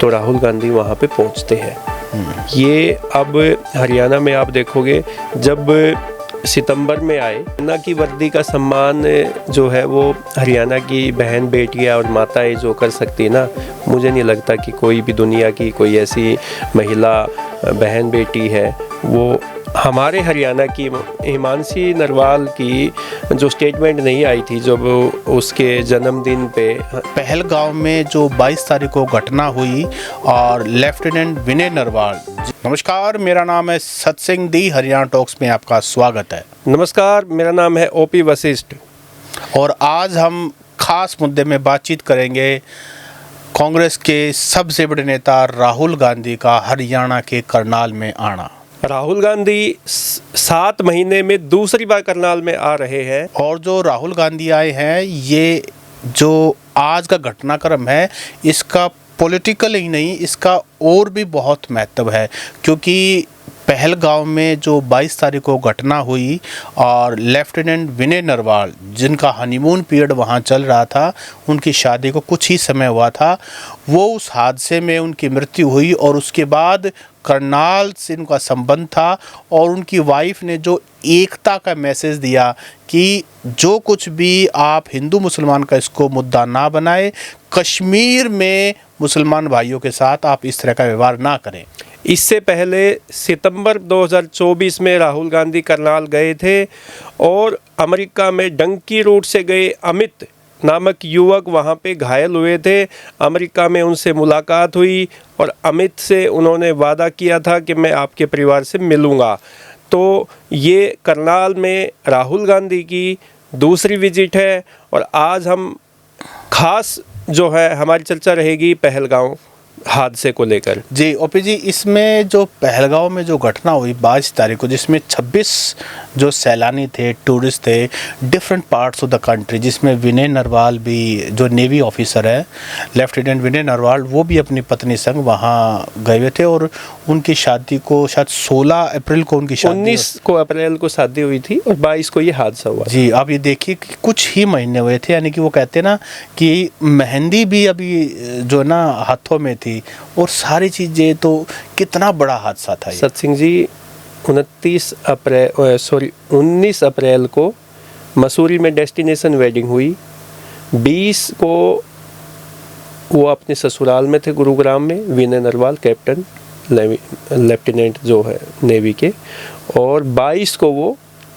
तो राहुल गांधी वहाँ पे पहुँचते हैं। ये अब हरियाणा में आप देखोगे, जब सितंबर में आए, सेना की वर्दी का सम्मान जो है वो हरियाणा की बहन बेटियां और माताएं जो कर सकती है ना, मुझे नहीं लगता कि कोई भी दुनिया की कोई ऐसी महिला बहन बेटी है। वो हमारे हरियाणा की हिमांशी नरवाल की जो स्टेटमेंट नहीं आई थी जब उसके जन्मदिन पे पहलगांव में जो 22 तारीख को घटना हुई और लेफ्टिनेंट विनय नरवाल। नमस्कार, मेरा नाम है सत्सिंह दी, हरियाणा टॉक्स में आपका स्वागत है। नमस्कार, मेरा नाम है ओपी वशिष्ठ और आज हम खास मुद्दे में बातचीत करेंगे कांग्रेस के सबसे बड़े नेता राहुल गांधी का हरियाणा के करनाल में आना। राहुल गांधी 7 महीने में दूसरी बार करनाल में आ रहे हैं। और जो राहुल गांधी आए हैं, ये जो आज का घटनाक्रम है, इसका पॉलिटिकल ही नहीं, इसका और भी बहुत महत्व है, क्योंकि पहलगांव में जो 22 तारीख को घटना हुई और लेफ्टिनेंट विनय नरवाल, जिनका हनीमून पीरियड वहाँ चल रहा था, उनकी शादी को कुछ ही समय हुआ था, वो उस हादसे में उनकी मृत्यु हुई और उसके बाद करनाल से उनका संबंध था। और उनकी वाइफ ने जो एकता का मैसेज दिया कि जो कुछ भी आप हिंदू मुसलमान का इसको मुद्दा ना बनाए, कश्मीर में मुसलमान भाइयों के साथ आप इस तरह का व्यवहार ना करें। इससे पहले सितंबर 2024 में राहुल गांधी करनाल गए थे और अमेरिका में डंकी रूट से गए अमित नामक युवक वहाँ पे घायल हुए थे। अमेरिका में उनसे मुलाकात हुई और अमित से उन्होंने वादा किया था कि मैं आपके परिवार से मिलूँगा। तो ये करनाल में राहुल गांधी की दूसरी विजिट है और आज हम खास जो है हमारी चर्चा रहेगी पहलगांव हादसे को लेकर। जी ओपी जी, इसमें जो पहलगांव में जो घटना हुई 22 तारीख को, जिसमें 26 जो सैलानी थे, टूरिस्ट थे, different parts of the country, जिसमें विनय नरवाल भी, जो नेवी ऑफिसर है, लेफ्टिनेंट विनय नरवाल, वो भी अपनी पत्नी संग वहाँ गए हुए थे और उनकी शादी को शायद 16 अप्रैल को उनकी शादी, 19 को अप्रैल को शादी हुई थी और 22 को ये हादसा हुआ। जी, आप ये देखिए कि कुछ ही महीने हुए थे, यानी कि वो कहते हैं ना कि मेहंदी भी अभी जो ना हाथों में थी और सारी चीज़ें, तो कितना बड़ा हादसा था। सत्सिंह जी, 19 अप्रैल को मसूरी में डेस्टिनेशन वेडिंग हुई। 20 को वो अपने ससुराल में थे गुरुग्राम में, विनय नरवाल कैप्टन लेफ्टिनेंट जो है नेवी के, और 22 को वो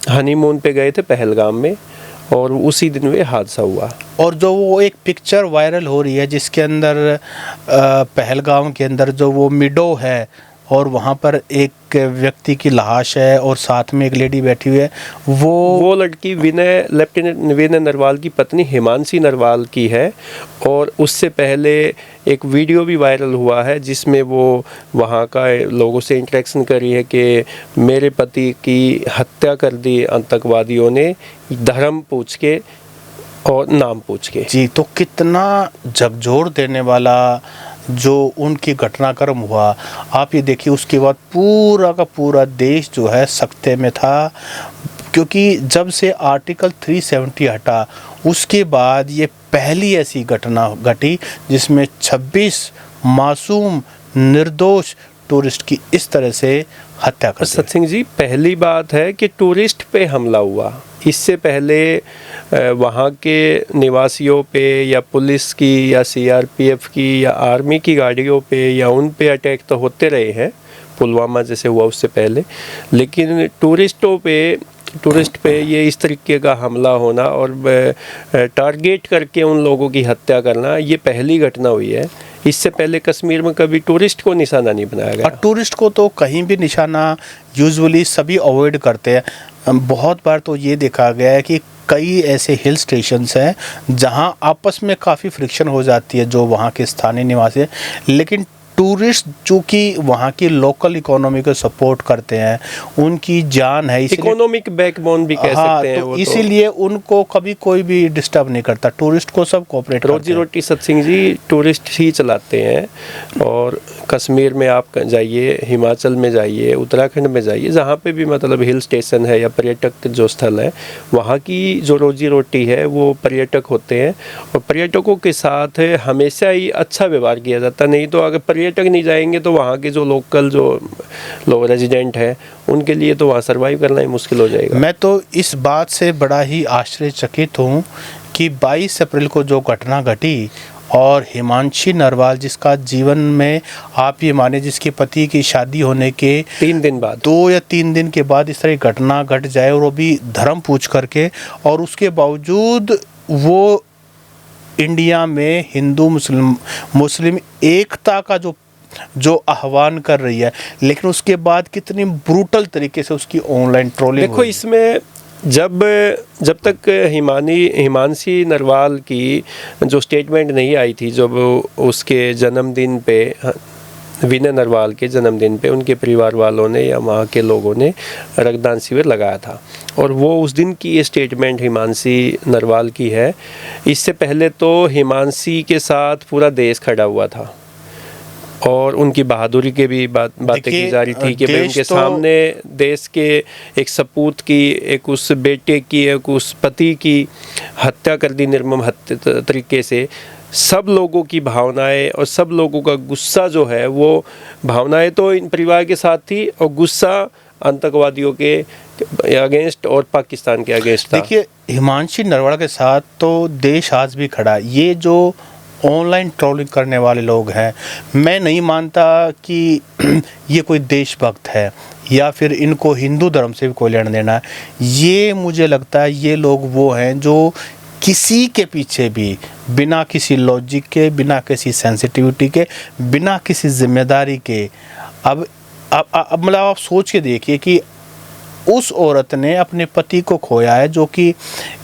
हनीमून पे गए थे पहलगाम में और उसी दिन वे हादसा हुआ। और जो वो एक पिक्चर वायरल हो रही है जिसके अंदर पहलगाम के अंदर जो वो मिडो है और वहाँ पर एक व्यक्ति की लाश है और साथ में एक लेडी बैठी हुई है, वो लड़की लेफ्टिनेंट विनय नरवाल की पत्नी हिमांशी नरवाल की है। और उससे पहले एक वीडियो भी वायरल हुआ है जिसमें वो वहाँ का लोगों से इंटरेक्शन कर रही है कि मेरे पति की हत्या कर दी आतंकवादियों ने, धर्म पूछ के और नाम पूछ के। जी, तो कितना झकझोर देने वाला जो उनकी घटनाक्रम हुआ। आप ये देखिए, उसके बाद पूरा का पूरा देश जो है सख्ते में था, क्योंकि जब से आर्टिकल 370 हटा उसके बाद ये पहली ऐसी घटना घटी जिसमें 26 मासूम निर्दोष टूरिस्ट की इस तरह से हत्या कर दी। सत्सिंह जी, पहली बात है कि टूरिस्ट पे हमला हुआ। इससे पहले वहाँ के निवासियों पे या पुलिस की या सीआरपीएफ की या आर्मी की गाड़ियों पे या उन पे अटैक तो होते रहे हैं, पुलवामा जैसे हुआ उससे पहले, लेकिन टूरिस्ट पे ये इस तरीके का हमला होना और टारगेट करके उन लोगों की हत्या करना, ये पहली घटना हुई है। इससे पहले कश्मीर में कभी टूरिस्ट को निशाना नहीं बनाया गया। और टूरिस्ट को तो कहीं भी निशाना यूजुअली सभी अवॉइड करते हैं। बहुत बार तो ये देखा गया है कि कई ऐसे हिल स्टेशंस हैं जहां आपस में काफ़ी फ्रिक्शन हो जाती है जो वहां के स्थानीय निवासी हैं, लेकिन टूरिस्ट जो कि वहाँ की लोकल इकोनॉमी को सपोर्ट करते हैं, उनकी जान है, इसलिए इकोनॉमिक बैकबोन भी कह सकते हैं तो वो। इसीलिए उनको कभी कोई भी डिस्टर्ब नहीं करता, टूरिस्ट को सब कोऑपरेट करते रोजी हैं। रोटी सत्सिंग जी टूरिस्ट ही चलाते हैं। और कश्मीर में आप जाइए, हिमाचल में जाइए, उत्तराखंड में जाइए, जहाँ पे भी मतलब हिल स्टेशन है या पर्यटक जो स्थल है, वहाँ की जो रोजी रोटी है वो पर्यटक होते हैं। और पर्यटकों के साथ हमेशा ही अच्छा व्यवहार किया जाता, नहीं तो अगर पर्यटक नहीं जाएंगे तो वहाँ के जो लोकल जो लोग रेजिडेंट हैं उनके लिए तो वहाँ सर्वाइव करना ही मुश्किल हो जाएगा। मैं तो इस बात से बड़ा ही आश्चर्यचकित हूँ कि 22 अप्रैल को जो घटना घटी और हिमांशी नरवाल, जिसका जीवन में आप ये माने जिसके पति की शादी होने के 3 दिन बाद, 2 या 3 दिन के बाद इस तरह की घटना घट जाए, और वो भी धर्म पूछ करके, और उसके बावजूद वो इंडिया में हिंदू मुस्लिम एकता का जो आह्वान कर रही है, लेकिन उसके बाद कितनी ब्रूटल तरीके से उसकी ऑनलाइन ट्रोलिंग। देखो इसमें जब तक हिमांशी नरवाल की जो स्टेटमेंट नहीं आई थी, जब उसके जन्मदिन पे, विनय नरवाल के जन्मदिन पे उनके परिवार वालों ने या वहाँ के लोगों ने रक्तदान शिविर लगाया था, और वो उस दिन की ये स्टेटमेंट हिमांशी नरवाल की है। इससे पहले तो हिमांशी के साथ पूरा देश खड़ा हुआ था और उनकी बहादुरी के भी बातें की जा रही थी कि भाई उनके सामने देश के एक सपूत की, एक उस बेटे की, एक उस पति की हत्या कर दी निर्मम तरीके से। सब लोगों की भावनाएं और सब लोगों का गुस्सा जो है, वो भावनाएं तो इन परिवार के साथ थी और गुस्सा आतंकवादियों के अगेंस्ट और पाकिस्तान के अगेंस्ट था। देखिए, हिमांशी नरवाल के साथ तो देश आज भी खड़ा। ये जो ऑनलाइन ट्रोलिंग करने वाले लोग हैं, मैं नहीं मानता कि ये कोई देशभक्त है या फिर इनको हिंदू धर्म से भी कोई लेना देना है। ये मुझे लगता है ये लोग वो हैं जो किसी के पीछे भी बिना किसी लॉजिक के, बिना किसी सेंसिटिविटी के, बिना किसी जिम्मेदारी के, अब मतलब आप सोच के देखिए कि उस औरत ने अपने पति को खोया है, जो कि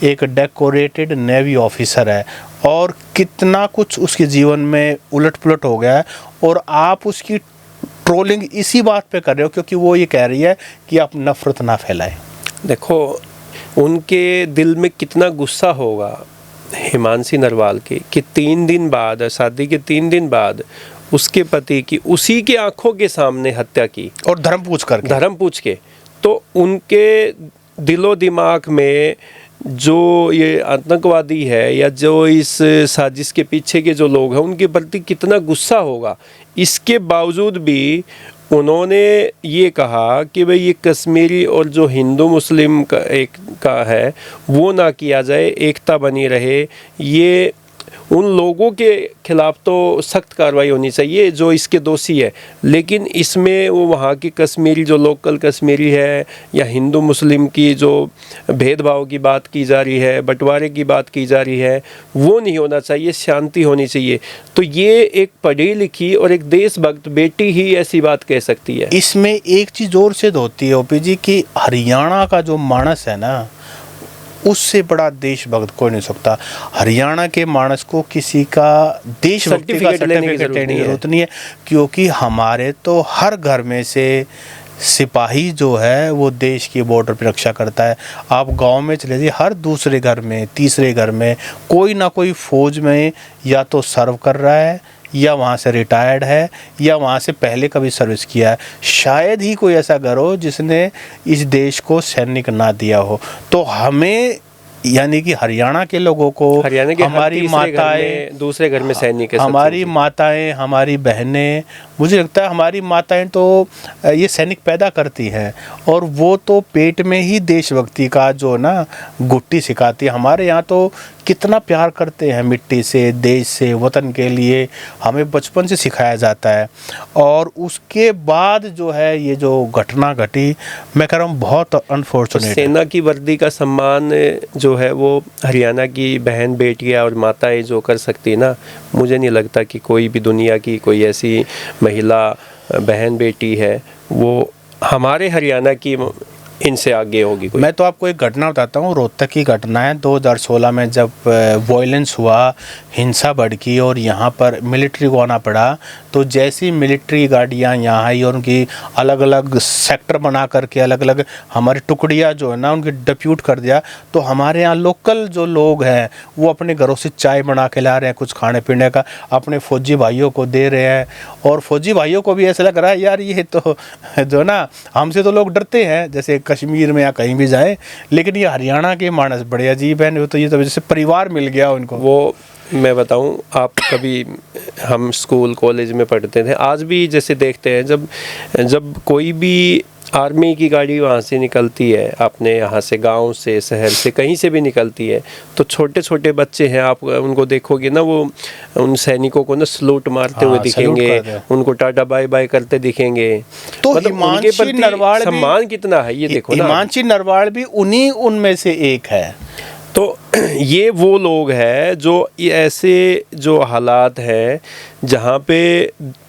एक डेकोरेटेड नेवी ऑफिसर है, और कितना कुछ उसके जीवन में उलट पुलट हो गया है, और आप उसकी ट्रोलिंग इसी बात पे कर रहे हो क्योंकि वो ये कह रही है कि आप नफरत ना फैलाएं। देखो उनके दिल में कितना गुस्सा होगा हिमांशी नरवाल के कि 3 दिन बाद, शादी के 3 दिन बाद उसके पति की उसी के आंखों के सामने हत्या की, और धर्म पूछ के। तो उनके दिलो दिमाग में जो ये आतंकवादी है या जो इस साजिश के पीछे के जो लोग हैं उनके प्रति कितना गुस्सा होगा। इसके बावजूद भी उन्होंने ये कहा कि भाई ये कश्मीरी और जो हिंदू मुस्लिम का है वो ना किया जाए, एकता बनी रहे। ये उन लोगों के खिलाफ तो सख्त कार्रवाई होनी चाहिए जो इसके दोषी है, लेकिन इसमें वो वहाँ की कश्मीरी जो लोकल कश्मीरी है या हिंदू मुस्लिम की जो भेदभाव की बात की जा रही है, बंटवारे की बात की जा रही है, वो नहीं होना चाहिए, शांति होनी चाहिए। तो ये एक पढ़ी लिखी और एक देशभक्त बेटी ही ऐसी बात कह सकती है। इसमें एक चीज़ और सिद्ध होती है ओपी जी की हरियाणा का जो मानस है ना, उससे बड़ा देशभक्त कोई नहीं सकता। हरियाणा के मानस को किसी का देशभक्ति का सर्टिफिकेट लेने की जरूरत नहीं है, क्योंकि हमारे तो हर घर में से सिपाही जो है वो देश की बॉर्डर पर रक्षा करता है। आप गांव में चले जाइए, हर दूसरे घर में, तीसरे घर में कोई ना कोई फौज में या तो सर्व कर रहा है, या वहाँ से रिटायर्ड है, या वहाँ से पहले कभी सर्विस किया है। शायद ही कोई ऐसा घर हो जिसने इस देश को सैनिक ना दिया हो। तो हमें यानी कि हरियाणा के लोगों को, हमारी माताएं, दूसरे घर में सैनिक, हमारी माताएं, हमारी बहनें, मुझे लगता है हमारी माताएं तो ये सैनिक पैदा करती हैं, और वो तो पेट में ही देशभक्ति का जो ना गुट्टी सिखाती है। हमारे यहाँ तो कितना प्यार करते हैं मिट्टी से, देश से, वतन के लिए, हमें बचपन से सिखाया जाता है। और उसके बाद जो है ये जो घटना घटी, मैं कह रहा हूँ बहुत अनफॉर्चुनेट। सेना की वर्दी का सम्मान जो है वो हरियाणा की बहन बेटियां और माताएं जो कर सकती ना, मुझे नहीं लगता कि कोई भी दुनिया की कोई ऐसी महिला बहन बेटी है वो हमारे हरियाणा की इनसे आगे होगी कोई? मैं तो आपको एक घटना बताता हूँ, रोहतक की घटना है। 2016 में जब वॉयलेंस हुआ, हिंसा भड़की और यहाँ पर मिलिट्री को आना पड़ा, तो जैसी मिलिट्री गाड़ियाँ यहाँ आई और उनकी अलग अलग सेक्टर बना करके अलग अलग हमारी टुकड़ियाँ जो है ना उनकी डिप्यूट कर दिया, तो हमारे यहाँ लोकल जो लोग हैं वो अपने घरों से चाय बना के ला रहे हैं, कुछ खाने पीने का अपने फौजी भाइयों को दे रहे हैं। और फौजी भाइयों को भी ऐसा लग रहा है यार ये तो जो ना हमसे तो लोग डरते हैं जैसे कश्मीर में या कहीं भी जाए, लेकिन ये हरियाणा के मानस बड़े अजीब हैं। तो ये तो जैसे परिवार मिल गया उनको। वो मैं बताऊं, आप कभी, हम स्कूल कॉलेज में पढ़ते थे, आज भी जैसे देखते हैं जब कोई भी आर्मी की गाड़ी वहाँ से निकलती है, अपने यहाँ से गांव से शहर से कहीं से भी निकलती है, तो छोटे छोटे बच्चे हैं, आप उनको देखोगे ना, वो उन सैनिकों को ना सलूट मारते हुए दिखेंगे, उनको टाटा बाय बाय करते दिखेंगे। तो मतलब हिमांशी नरवाल सम्मान कितना है ये देखो ना। हिमांशी नरवाल भी उन्हीं उनमें से एक है। तो ये वो लोग हैं जो ऐसे जो हालात हैं जहाँ पे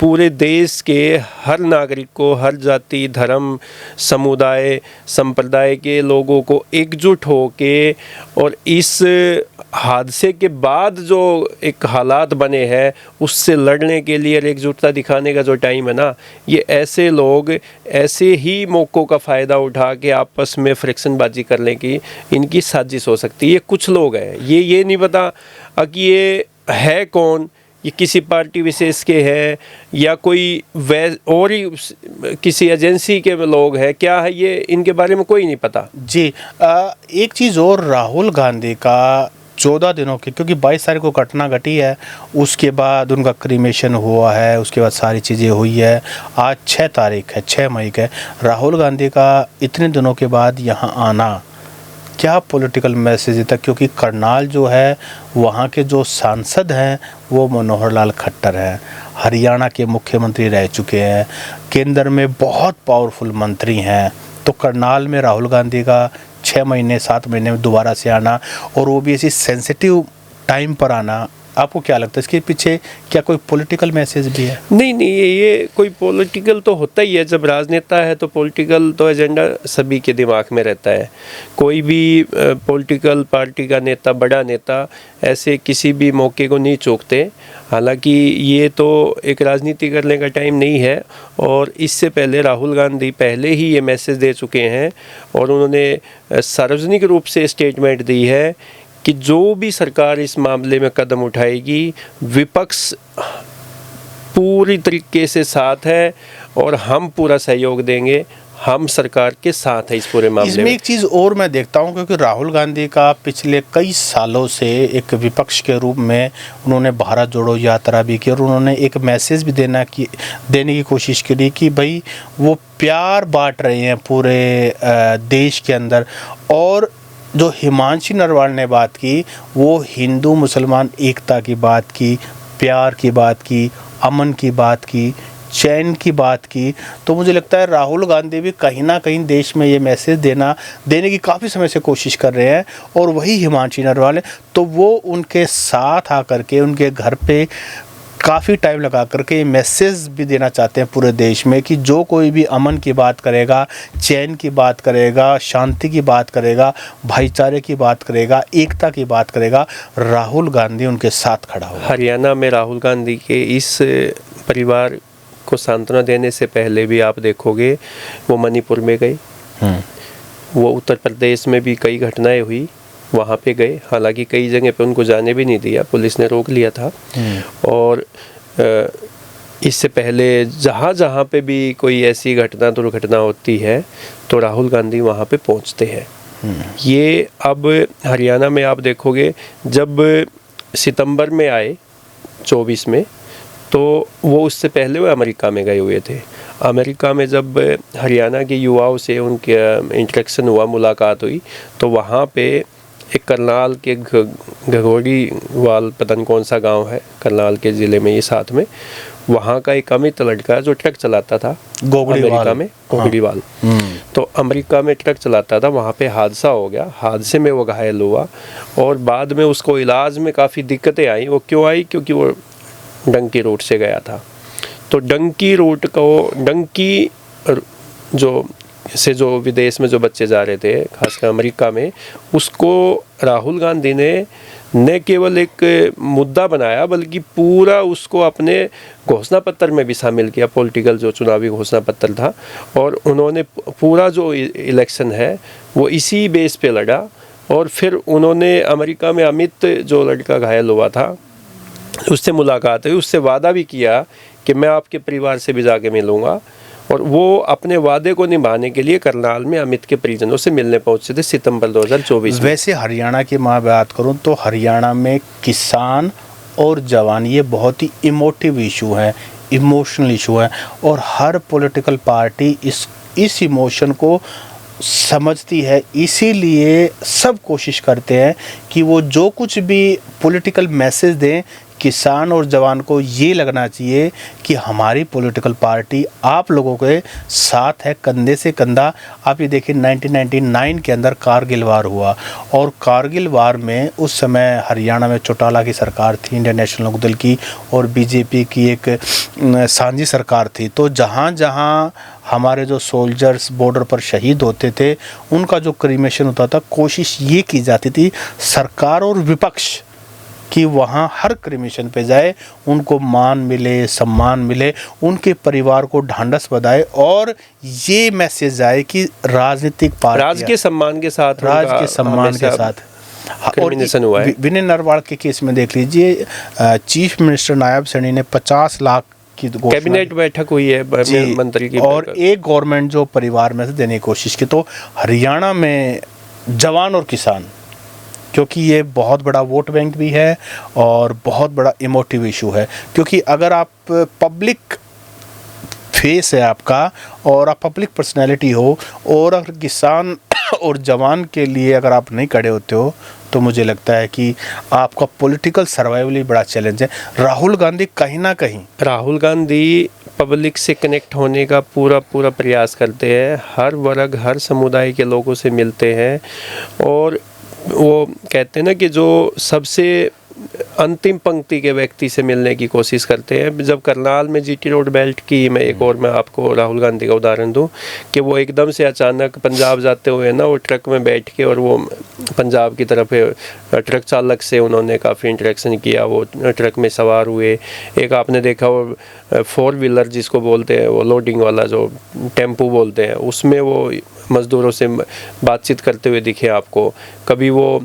पूरे देश के हर नागरिक को, हर जाति धर्म समुदाय संप्रदाय के लोगों को एकजुट होके, और इस हादसे के बाद जो एक हालात बने हैं उससे लड़ने के लिए एकजुटता दिखाने का जो टाइम है ना, ये ऐसे लोग ऐसे ही मौक़ों का फ़ायदा उठा के आपस में फ्रिक्शनबाजी करने की इनकी साजिश हो सकती है। ये कुछ लोग हैं, ये नहीं पता कि ये है कौन, ये किसी पार्टी विशेष के हैं या कोई और ही किसी एजेंसी के लोग हैं, क्या है ये, इनके बारे में कोई नहीं पता जी। एक चीज़ और, राहुल गांधी का 14 दिनों की, क्योंकि 22 तारीख को घटना घटी है, उसके बाद उनका क्रीमेशन हुआ है, उसके बाद सारी चीज़ें हुई है, आज 6 तारीख है, 6 मई का। राहुल गांधी का इतने दिनों के बाद यहाँ आना क्या पॉलिटिकल मैसेज देता, क्योंकि करनाल जो है वहाँ के जो सांसद हैं वो मनोहर लाल खट्टर हैं, हरियाणा के मुख्यमंत्री रह चुके हैं, केंद्र में बहुत पावरफुल मंत्री हैं। तो करनाल में राहुल गांधी का 6 महीने 7 महीने में दोबारा से आना, और वो भी ऐसी सेंसिटिव टाइम पर आना, आपको क्या लगता है इसके पीछे क्या कोई पॉलिटिकल मैसेज भी है? नहीं, ये कोई पॉलिटिकल तो होता ही है, जब राजनेता है तो पॉलिटिकल तो एजेंडा सभी के दिमाग में रहता है। कोई भी पॉलिटिकल पार्टी का नेता, बड़ा नेता ऐसे किसी भी मौके को नहीं चूकते। हालांकि ये तो एक राजनीति करने का टाइम नहीं है, और इससे पहले राहुल गांधी पहले ही ये मैसेज दे चुके हैं और उन्होंने सार्वजनिक रूप से स्टेटमेंट दी है कि जो भी सरकार इस मामले में कदम उठाएगी, विपक्ष पूरी तरीके से साथ है और हम पूरा सहयोग देंगे, हम सरकार के साथ है इस पूरे मामले में। इसमें एक चीज़ और मैं देखता हूं, क्योंकि राहुल गांधी का पिछले कई सालों से एक विपक्ष के रूप में उन्होंने भारत जोड़ो यात्रा भी की, और उन्होंने एक मैसेज भी देने की कोशिश करी कि भाई वो प्यार बांट रहे हैं पूरे देश के अंदर। और जो हिमांशी नरवाल ने बात की, वो हिंदू मुसलमान एकता की बात की, प्यार की बात की, अमन की बात की, चैन की बात की। तो मुझे लगता है राहुल गांधी भी कहीं ना कहीं देश में ये मैसेज देने की काफ़ी समय से कोशिश कर रहे हैं, और वही हिमांशी नरवाल है। तो वो उनके साथ आकर के उनके घर पे काफ़ी टाइम लगा करके ये मैसेज भी देना चाहते हैं पूरे देश में कि जो कोई भी अमन की बात करेगा, चैन की बात करेगा, शांति की बात करेगा, भाईचारे की बात करेगा, एकता की बात करेगा, राहुल गांधी उनके साथ खड़ा होगा। हरियाणा में राहुल गांधी के इस परिवार को सांत्वना देने से पहले भी आप देखोगे वो मणिपुर में गए, वो उत्तर प्रदेश में भी कई घटनाएं हुई, वहाँ पे गए। हालांकि कई जगह पे उनको जाने भी नहीं दिया, पुलिस ने रोक लिया था। और इससे पहले जहाँ जहाँ पे भी कोई ऐसी दुर्घटना होती है तो राहुल गांधी वहाँ पे पहुँचते हैं। ये अब हरियाणा में आप देखोगे, जब सितंबर में आए 24 में, तो वो उससे पहले वो अमेरिका में गए हुए थे। अमेरिका में जब हरियाणा के युवाओं से उनके इंटरेक्शन हुआ, मुलाकात हुई, तो वहाँ पे एक करनाल के घघोड़ीवाल, पता नहीं कौन सा गांव है करनाल के ज़िले में, ये साथ में, वहाँ का एक अमित लड़का जो ट्रक चलाता था अमेरिका में, घोगड़ीवाल। तो अमेरिका में ट्रक चलाता था, वहाँ पे हादसा हो गया, हादसे में वो घायल हुआ और बाद में उसको इलाज में काफ़ी दिक्कतें आई। वो क्यों आई? क्योंकि वो डंकी रूट से गया था। तो डंकी रूट को, डंकी जो से जो विदेश में जो बच्चे जा रहे थे, खासकर अमेरिका में, उसको राहुल गांधी ने न केवल एक मुद्दा बनाया बल्कि पूरा उसको अपने घोषणा पत्र में भी शामिल किया, पॉलिटिकल जो चुनावी घोषणा पत्र था। और उन्होंने पूरा जो इलेक्शन है वो इसी बेस पे लड़ा। और फिर उन्होंने अमेरिका में अमित जो लड़का घायल हुआ था उससे मुलाकात हुई, उससे वादा भी किया कि मैं आपके परिवार से भी जाके मिलूँगा। और वो अपने वादे को निभाने के लिए करनाल में अमित के परिजनों से मिलने पहुंचे थे सितंबर 2024 में। वैसे हरियाणा की मैं बात करूं तो हरियाणा में किसान और जवान ये बहुत ही इमोटिव इशू है, इमोशनल इशू है, और हर पॉलिटिकल पार्टी इस इमोशन को समझती है। इसीलिए सब कोशिश करते हैं कि वो जो कुछ भी पॉलिटिकल मैसेज दें, किसान और जवान को ये लगना चाहिए कि हमारी पॉलिटिकल पार्टी आप लोगों के साथ है, कंधे से कंधा। आप ये देखिए 1999 के अंदर कारगिल वार हुआ, और कारगिल वार में उस समय हरियाणा में चौटाला की सरकार थी, इंडियन नेशनल लोकदल की, और बीजेपी की एक सांझी सरकार थी। तो जहाँ जहाँ हमारे जो सोल्जर्स बॉर्डर पर शहीद होते थे उनका जो क्रीमेशन होता था, कोशिश ये की जाती थी सरकार और विपक्ष कि वहाँ हर क्रिमिशन पे जाए, उनको मान मिले, सम्मान मिले, उनके परिवार को ढांढस बधाए, और ये मैसेज आए कि राजनीतिक पार्टी राज के सम्मान के साथ, और हुआ है। विनय नरवाल के केस में देख लीजिए, चीफ मिनिस्टर नायब सैनी ने 50 लाख की कैबिनेट बैठक हुई है मंत्री की, और एक गवर्नमेंट जो परिवार में से देने की कोशिश की। तो हरियाणा में जवान और किसान, क्योंकि ये बहुत बड़ा वोट बैंक भी है और बहुत बड़ा इमोटिव इशू है, क्योंकि अगर आप पब्लिक फेस है आपका और आप पब्लिक पर्सनैलिटी हो, और अगर किसान और जवान के लिए अगर आप नहीं खड़े होते हो, तो मुझे लगता है कि आपका पॉलिटिकल सर्वाइवल ही बड़ा चैलेंज है। राहुल गांधी कहीं ना कहीं, राहुल गांधी पब्लिक से कनेक्ट होने का पूरा प्रयास करते हैं, हर वर्ग हर समुदाय के लोगों से मिलते हैं, और वो कहते हैं ना कि जो सबसे अंतिम पंक्ति के व्यक्ति से मिलने की कोशिश करते हैं। जब करनाल में जीटी रोड बेल्ट की मैं आपको राहुल गांधी का उदाहरण दूं कि वो एकदम से अचानक पंजाब जाते हुए ना वो ट्रक में बैठ के, और वो पंजाब की तरफ ट्रक चालक से उन्होंने काफ़ी इंटरेक्शन किया, वो ट्रक में सवार हुए। एक आपने देखा वो 4 व्हीलर जिसको बोलते हैं, वो लोडिंग वाला जो टेम्पू बोलते हैं, उसमें वो मज़दूरों से बातचीत करते हुए दिखे आपको। कभी वो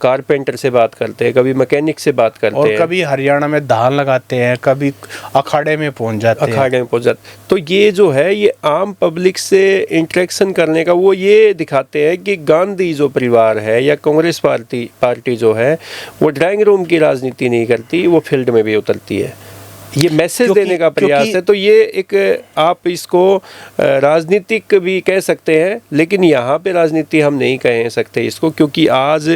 कारपेंटर से बात करते हैं, कभी मैकेनिक से बात करते हैं, और कभी हरियाणा में धान लगाते हैं, कभी अखाड़े में पहुंच जाते। तो ये जो है ये आम पब्लिक से इंटरेक्शन करने का वो ये दिखाते हैं कि गांधी जो परिवार है या कांग्रेस पार्टी जो है वो ड्राइंग रूम की राजनीति नहीं करती, वो फील्ड में भी उतरती है। ये मैसेज देने का प्रयास है। तो ये एक आप इसको राजनीतिक भी कह सकते हैं, लेकिन यहाँ पे राजनीति हम नहीं कह सकते इसको, क्योंकि आज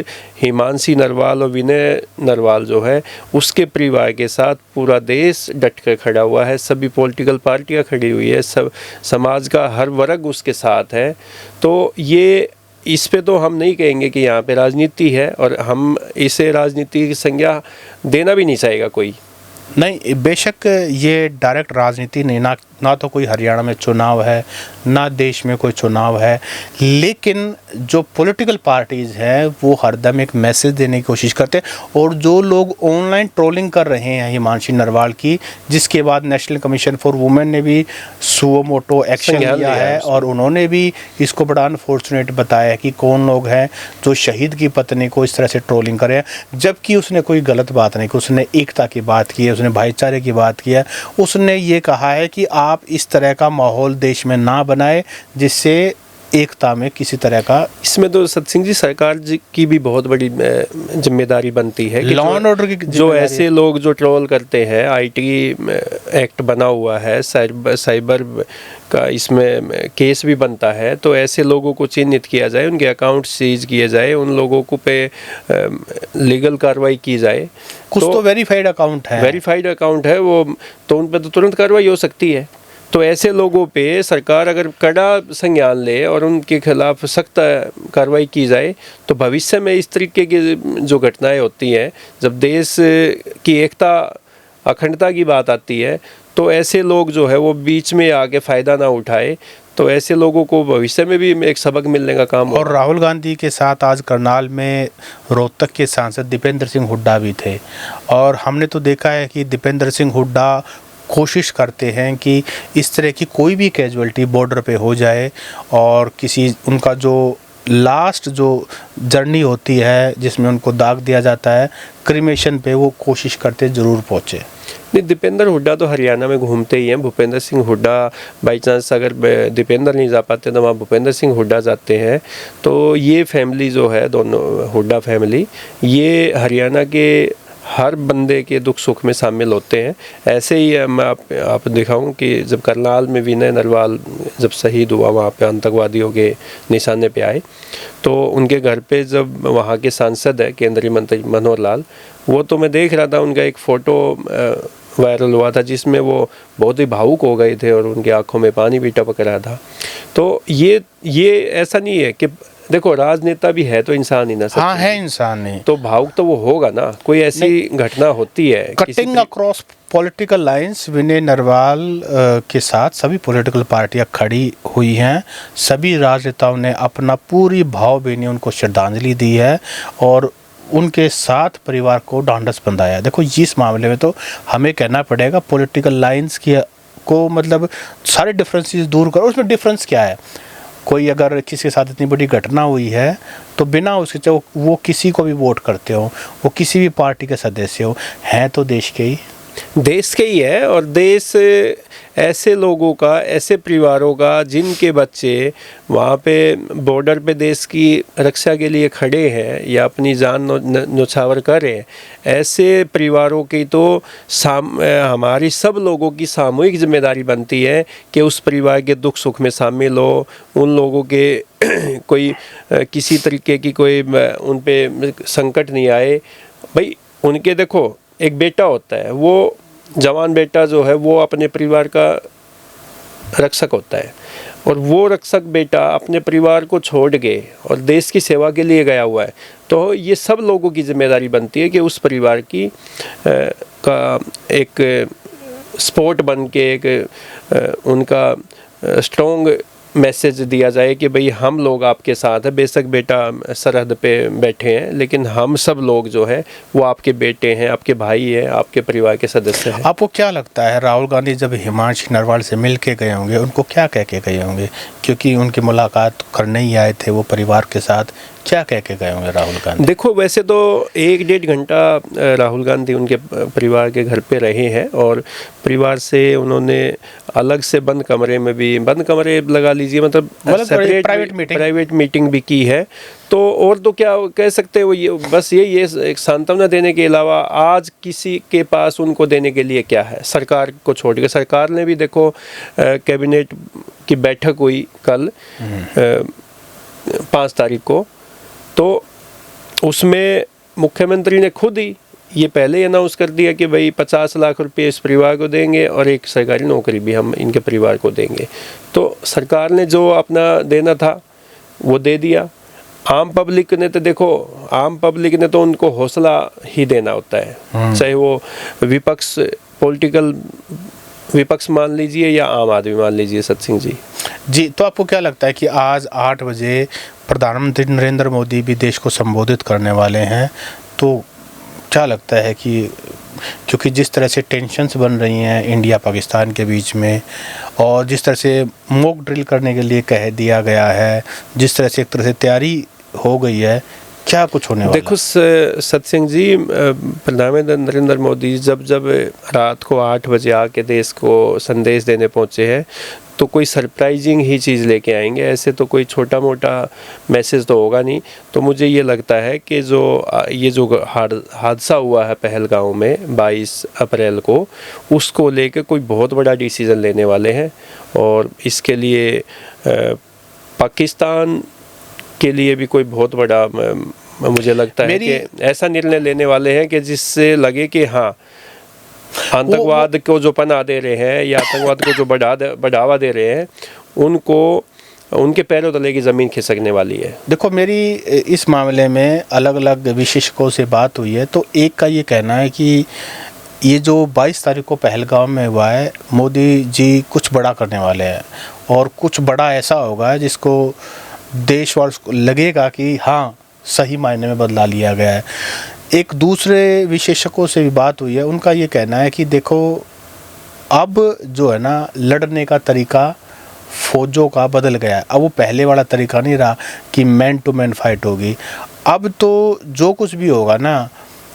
हिमांशी नरवाल और विनय नरवाल जो है उसके परिवार के साथ पूरा देश डट कर खड़ा हुआ है, सभी पॉलिटिकल पार्टियाँ खड़ी हुई है, सब समाज का हर वर्ग उसके साथ है। तो ये इस पे तो हम नहीं कहेंगे कि यहाँ पे राजनीति है, और हम इसे राजनीति की संज्ञा देना भी नहीं चाहेगा कोई। नहीं, बेशक ये डायरेक्ट राजनीति नहीं, ना तो कोई हरियाणा में चुनाव है, ना देश में कोई चुनाव है, लेकिन जो पॉलिटिकल पार्टीज़ हैं वो हरदम एक मैसेज देने की कोशिश करते हैं। और जो लोग ऑनलाइन ट्रोलिंग कर रहे हैं हिमांशी नरवाल की, जिसके बाद नेशनल कमीशन फॉर वुमेन ने भी सुओ मोटो एक्शन लिया है, और उन्होंने भी इसको बड़ा अनफॉर्चुनेट बताया कि कौन लोग हैं जो शहीद की पत्नी को इस तरह से ट्रोलिंग करें, जबकि उसने कोई गलत बात नहीं की। उसने एकता की बात की है, उसने भाईचारे की बात की है, उसने ये कहा है कि आप इस तरह का माहौल देश में ना बनाए जिससे एकता में किसी तरह का। इसमें तो सतसिंह जी सरकार जी की भी बहुत बड़ी जिम्मेदारी बनती है, लॉ एंड ऑर्डर की जो ऐसे लोग जो ट्रोल करते हैं, आईटी एक्ट बना हुआ है, साइबर का इसमें केस भी बनता है, तो ऐसे लोगों को चिन्हित किया जाए, उनके अकाउंट सीज किए जाए, उन लोगों को पे लीगल कार्रवाई की जाए। कुछ तो वेरीफाइड अकाउंट है वो, तो उन पर तो तुरंत कार्रवाई हो सकती है। तो ऐसे लोगों पे सरकार अगर कड़ा संज्ञान ले और उनके खिलाफ सख्त कार्रवाई की जाए, तो भविष्य में इस तरीके की जो घटनाएं होती हैं, जब देश की एकता अखंडता की बात आती है, तो ऐसे लोग जो है वो बीच में आके फ़ायदा ना उठाए, तो ऐसे लोगों को भविष्य में भी एक सबक मिलने का काम और राहुल गांधी के साथ आज करनाल में रोहतक के सांसद दीपेंद्र सिंह हुड्डा भी थे, और हमने तो देखा है कि दीपेंद्र सिंह हुड्डा कोशिश करते हैं कि इस तरह की कोई भी कैजुअलिटी बॉर्डर पे हो जाए और किसी उनका जो लास्ट जो जर्नी होती है जिसमें उनको दाग दिया जाता है क्रिमेशन पे, वो कोशिश करते ज़रूर पहुँचे। नहीं, दीपेंद्र हुड्डा तो हरियाणा में घूमते ही हैं। भूपेंद्र सिंह हुड्डा बाई चांस अगर दीपेंद्र नहीं जा पाते तो वहाँ भूपेंद्र सिंह हुड्डा जाते हैं। तो ये फैमिली जो है, दोनों हुड्डा फैमिली, ये हरियाणा के हर बंदे के दुख सुख में शामिल होते हैं। ऐसे ही मैं आप दिखाऊं कि जब करनाल में विनय नरवाल जब शहीद हुआ, वहाँ पे आतंकवादियों के निशाने पे आए, तो उनके घर पे जब वहाँ के सांसद है केंद्रीय मंत्री मनोहर लाल, वो तो मैं देख रहा था, उनका एक फ़ोटो वायरल हुआ था जिसमें वो बहुत ही भावुक हो गए थे और उनकी आंखों में पानी भी टपक रहा था। तो ये ऐसा नहीं है कि देखो राजनेता भी है तो इंसान ही ना, हाँ है इंसान ही, तो भावुक तो वो होगा ना, कोई ऐसी घटना होती है। कटिंग अक्रॉस पॉलिटिकल लाइंस विनय नरवाल के साथ सभी पॉलिटिकल पार्टियां खड़ी हुई हैं, सभी राजनेताओं ने अपना पूरी भावभीनी उनको श्रद्धांजलि दी है और उनके साथ परिवार को ढांढस बंधाया। देखो इस मामले में तो हमें कहना पड़ेगा पॉलिटिकल लाइंस की को मतलब सारे डिफरेंसेस दूर करो। उसमें डिफरेंस क्या है, कोई अगर किसी के साथ इतनी बड़ी घटना हुई है तो बिना उसके, चाहे वो किसी को भी वोट करते हो, वो किसी भी पार्टी के सदस्य हो, हैं तो देश के ही है। और देश ऐसे लोगों का, ऐसे परिवारों का जिनके बच्चे वहाँ पे बॉर्डर पे देश की रक्षा के लिए खड़े हैं या अपनी जान न्योछावर कर रहे हैं, ऐसे परिवारों की तो हमारी सब लोगों की सामूहिक जिम्मेदारी बनती है कि उस परिवार के दुख सुख में शामिल हो, उन लोगों के कोई किसी तरीके की कोई उन पे संकट नहीं आए। भाई उनके देखो एक बेटा होता है, वो जवान बेटा जो है वो अपने परिवार का रक्षक होता है, और वो रक्षक बेटा अपने परिवार को छोड़ के और देश की सेवा के लिए गया हुआ है। तो ये सब लोगों की जिम्मेदारी बनती है कि उस परिवार की का एक सपोर्ट बन के एक उनका स्ट्रॉन्ग मैसेज दिया जाए कि भाई हम लोग आपके साथ हैं। बेशक बेटा सरहद पे बैठे हैं, लेकिन हम सब लोग जो है वो आपके बेटे हैं, आपके भाई हैं, आपके परिवार के सदस्य हैं। आपको क्या लगता है राहुल गांधी जब हिमांशु नरवाल से मिल के गए होंगे, उनको क्या कह के गए होंगे, क्योंकि उनकी मुलाकात करने ही आए थे वो परिवार के साथ, क्या कह के गए होंगे राहुल गांधी? देखो वैसे तो 1-1.5 घंटा राहुल गांधी उनके परिवार के घर पे रहे हैं, और परिवार से उन्होंने अलग से बंद कमरे लगा लीजिए, मतलब सेपरेट प्राइवेट मीटिंग भी की है। तो और तो क्या कह सकते हो, ये बस ये एक सांत्वना देने के अलावा आज किसी के पास उनको देने के लिए क्या है। सरकार को छोड़ के, सरकार ने भी देखो कैबिनेट की बैठक हुई कल 5 तारीख को, तो उसमें मुख्यमंत्री ने खुद ही ये पहले ही अनाउंस कर दिया कि भाई 50 लाख रुपए इस परिवार को देंगे और एक सरकारी नौकरी भी हम इनके परिवार को देंगे। तो सरकार ने जो अपना देना था वो दे दिया। आम पब्लिक ने तो देखो, आम पब्लिक ने तो उनको हौसला ही देना होता है, चाहे वो विपक्ष पॉलिटिकल विपक्ष मान लीजिए या आम आदमी मान लीजिए। सत्सिंह जी, तो आपको क्या लगता है कि आज 8 बजे प्रधानमंत्री नरेंद्र मोदी भी देश को संबोधित करने वाले हैं, तो क्या लगता है कि क्योंकि जिस तरह से टेंशन्स बन रही हैं इंडिया पाकिस्तान के बीच में, और जिस तरह से मॉक ड्रिल करने के लिए कह दिया गया है, जिस तरह से एक तरह से तैयारी हो गई है, क्या कुछ होने वाला? देखो सत्सिंह जी, प्रधानमंत्री नरेंद्र मोदी जब रात को 8 बजे आके देश को संदेश देने पहुँचे हैं, तो कोई सरप्राइजिंग ही चीज़ लेके आएंगे। ऐसे तो कोई छोटा मोटा मैसेज तो होगा नहीं। तो मुझे ये लगता है कि ये जो हादसा हुआ है पहलगांव में 22 अप्रैल को, उसको लेके कोई बहुत बड़ा डिसीज़न लेने वाले हैं, और इसके लिए पाकिस्तान के लिए भी कोई बहुत बड़ा मुझे लगता है कि ऐसा निर्णय लेने वाले हैं कि जिससे लगे कि हाँ, आतंकवाद को जो पनाह दे रहे हैं या आतंकवाद को जो बढ़ावा दे रहे हैं, उनको उनके पैरों तले की ज़मीन खिसकने वाली है। देखो मेरी इस मामले में अलग अलग विशेषज्ञों से बात हुई है, तो एक का ये कहना है कि ये जो 22 तारीख को पहलगाम में हुआ है, मोदी जी कुछ बड़ा करने वाले हैं और कुछ बड़ा ऐसा होगा जिसको देशवासियों को लगेगा कि हाँ सही मायने में बदला लिया गया है। एक दूसरे विशेषज्ञों से भी बात हुई है, उनका ये कहना है कि देखो अब जो है ना लड़ने का तरीका फौजों का बदल गया है। अब वो पहले वाला तरीका नहीं रहा कि मैन टू मैन फाइट होगी। अब तो जो कुछ भी होगा ना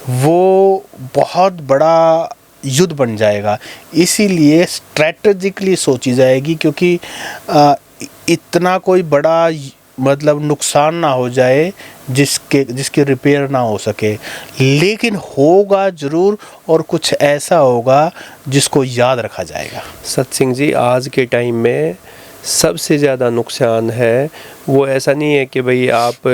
वो बहुत बड़ा युद्ध बन जाएगा, इसीलिए स्ट्रैटेजिकली सोची जाएगी, क्योंकि इतना कोई बड़ा मतलब नुकसान ना हो जाए जिसके रिपेयर ना हो सके, लेकिन होगा ज़रूर और कुछ ऐसा होगा जिसको याद रखा जाएगा। सत सिंह जी, आज के टाइम में सबसे ज़्यादा नुकसान है वो ऐसा नहीं है कि भाई आप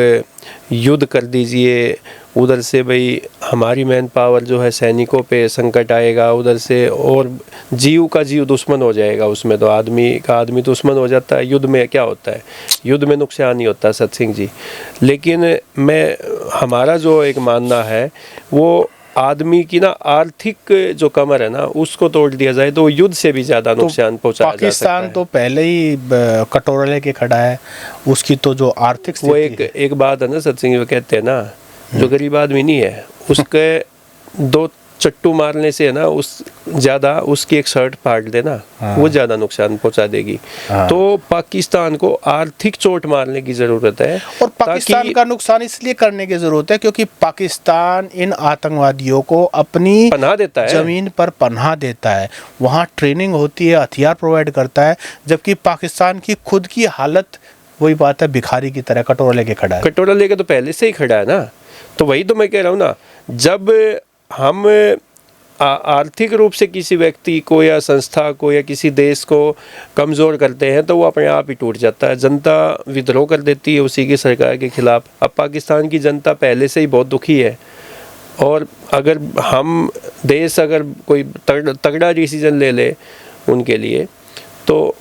युद्ध कर दीजिए, उधर से भाई हमारी मैन पावर जो है सैनिकों पे संकट आएगा, उधर से और जीव का जीव दुश्मन हो जाएगा। उसमें तो आदमी का आदमी दुश्मन हो जाता है। युद्ध में क्या होता है, युद्ध में नुकसान ही होता है सत सिंह जी। लेकिन हमारा जो एक मानना है वो आदमी की ना आर्थिक जो कमर है ना उसको तोड़ दिया जाए तो युद्ध से भी ज़्यादा नुकसान पहुंचाया जा सकता है। पाकिस्तान तो पहले ही कटोरा लेके खड़ा है, उसकी तो जो आर्थिक वो एक बात है ना सत सिंह, वो कहते हैं ना जो गरीब आदमी नहीं है उसके 2 चट्टू मारने से है ना उसकी एक शर्ट फाड़ देना, वो ज़्यादा नुकसान पहुंचा देगी। तो पाकिस्तान को आर्थिक चोट मारने की ज़रूरत है, और पाकिस्तान का नुकसान इसलिए करने की ज़रूरत है क्योंकि पाकिस्तान इन आतंकवादियों को अपनी पनाह देता है, ज़मीन पर पनाह देता है, वहाँ ट्रेनिंग होती है, हथियार प्रोवाइड करता है, जबकि पाकिस्तान की खुद की हालत वही बात है, भिखारी की तरह कटोरा लेके खड़ा है। कटोरा लेके तो पहले से ही खड़ा है ना। तो वही तो मैं कह रहा हूँ ना, जब हम आर्थिक रूप से किसी व्यक्ति को या संस्था को या किसी देश को कमज़ोर करते हैं तो वो अपने आप ही टूट जाता है। जनता विद्रोह कर देती है उसी की सरकार के खिलाफ। अब पाकिस्तान की जनता पहले से ही बहुत दुखी है, और अगर हम देश अगर कोई तगड़ा डिसीजन ले ले उनके लिए तो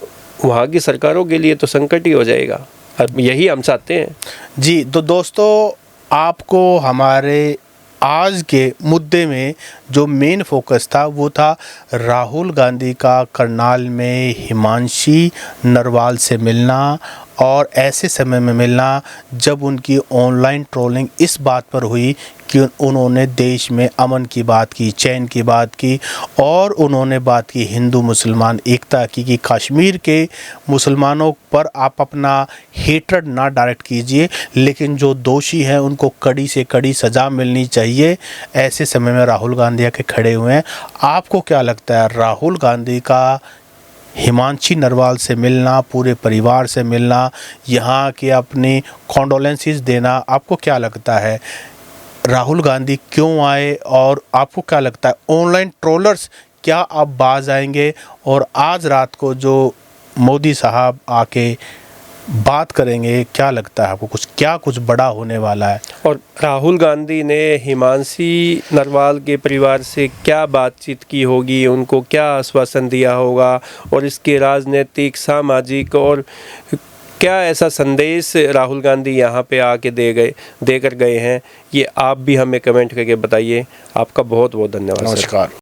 वहाँ की सरकारों के लिए तो संकट ही हो जाएगा। अब यही हम चाहते हैं जी। तो दोस्तों, आपको हमारे आज के मुद्दे में जो मेन फोकस था वो था राहुल गांधी का करनाल में हिमांशी नरवाल से मिलना, और ऐसे समय में मिलना जब उनकी ऑनलाइन ट्रोलिंग इस बात पर हुई कि उन्होंने देश में अमन की बात की, चैन की बात की, और उन्होंने बात की हिंदू मुसलमान एकता की कि कश्मीर के मुसलमानों पर आप अपना हेट्रेड ना डायरेक्ट कीजिए, लेकिन जो दोषी हैं उनको कड़ी से कड़ी सज़ा मिलनी चाहिए। ऐसे समय में राहुल गांधी आके खड़े हुए हैं। आपको क्या लगता है, राहुल गांधी का हिमांशी नरवाल से मिलना, पूरे परिवार से मिलना, यहाँ के अपनी कॉन्डोलेंसेस देना, आपको क्या लगता है राहुल गांधी क्यों आए, और आपको क्या लगता है ऑनलाइन ट्रोलर्स क्या अब बाज आएंगे, और आज रात को जो मोदी साहब आके बात करेंगे, क्या लगता है आपको कुछ बड़ा होने वाला है? और राहुल गांधी ने हिमांशी नरवाल के परिवार से क्या बातचीत की होगी, उनको क्या आश्वासन दिया होगा, और इसके राजनीतिक सामाजिक और क्या ऐसा संदेश राहुल गांधी यहाँ पे आके देकर गए हैं, ये आप भी हमें कमेंट करके बताइए। आपका बहुत बहुत धन्यवाद। नमस्कार।